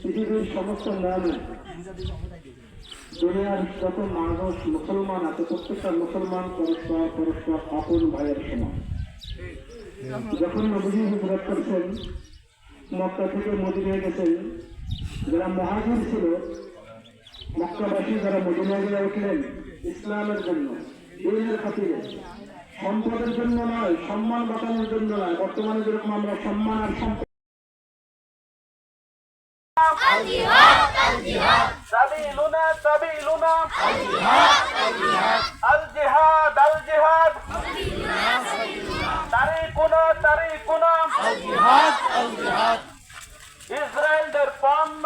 পৃথিবীর সমস্ত মৌলিক দুনিয়ার যত মানুষ মুসলমান আছে প্রত্যেকটা মুসলমান পরস্পর পরস্পর আপন ভাইয়ের সমান। যখন নবীজি হিজরত করছেন মক্কা থেকে মদিনায় গেছেন, যারা মুহাজির ছিল মক্কাবাসী যারা মদিনায় গিয়ে উঠলেন ইসলামের জন্য, দিনের খাতিরে, সম্পদের জন্য নয়, সম্মান বাঁচানোর জন্য নয়। বর্তমানে যেরকম আমরা সম্মান আর সম্পদ سبيلنا سبيلنا الجهاد الجهاد طريقنا طريقنا الجهاد الجهاد ইসরায়েলদের পণ্য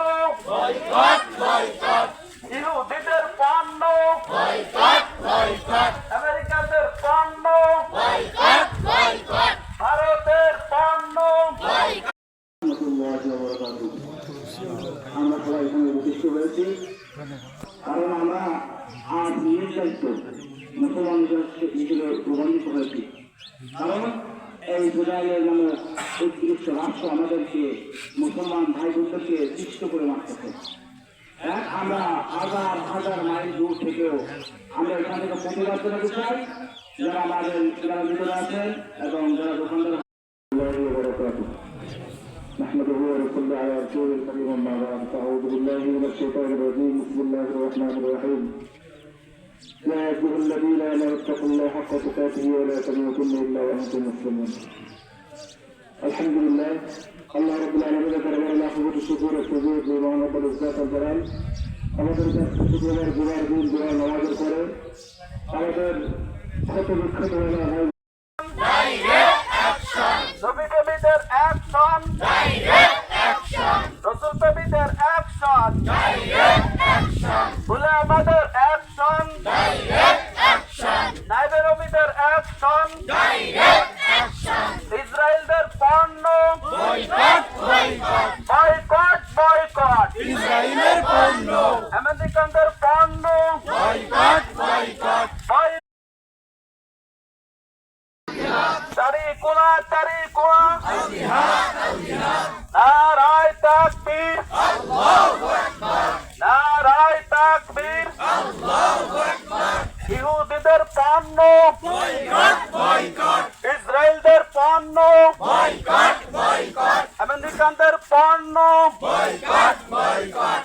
বয়কট বয়কট, ইহুদিদের পণ্য বয়কট বয়কট, আমেরিকানদের পণ্য বয়কট বয়কট, ভারতের পণ্য বয়কট। আমরা সবাই এখানে প্রতিষ্ঠিত হয়েছি কারণ আমরা আজ নির্যাতিত মুসলমান হিসেবে প্রমাণিত হয়েছি। কারণ এই ইসরায়েলের নামে উৎকৃষ্ট রাষ্ট্র আমাদেরকে মুসলমান ভাই বোনদেরকে সৃষ্ট করে মারতেছে। আমরা হাজার হাজার মাইল দূর থেকেও আমরা এখান থেকে প্রতিবাদ জানাতে চাই, যারা আমাদের যারা ভিতরে আছেন এবং যারা দোকানদার। نحمده ونصلي على رسوله الكريم أما بعد فأعوذ بالله من الشيطان الرجيم بسم الله الرحمن الرحيم يا أيها الذين آمنوا اتقوا الله حق تقاته ولا تموتن إلا وأنتم مسلمون الحمد لله الله رب العالمين دربار العفو والشكر والتوفيق لمن رب العزة والجلال আমাদের কাছে শুক্রবার জুমার দিন জুমার নামাজের পরে আমাদের ক্ষত বিক্ষত হয়ে হয় নবীদের অ্যাকশন ডাইরেক্ট অ্যাকশন, রাসূল নবীদের অ্যাকশন ডাইরেক্ট অ্যাকশন, উলামাদের অ্যাকশন ডাইরেক্ট অ্যাকশন, নায়েবে নবীদের অ্যাকশন ডাইরেক্ট অ্যাকশন, ইসরায়েলদের পণ্য বয়কট বয়কট বয়কট বয়কট, ইসরায়েলের পণ্য, আমেরিকানদের পণ্য বয়কট বয়কট طريقنا طريقنا الجهاد الجهاد نعرة تكبير الله أكبر نعرة تكبير الله أكبر ইহুদিদের পণ্য বয়কট বয়কট, ইসরায়েলদের পণ্য বয়কট বয়কট, আমেরিকানদের পণ্য বয়কট বয়কট,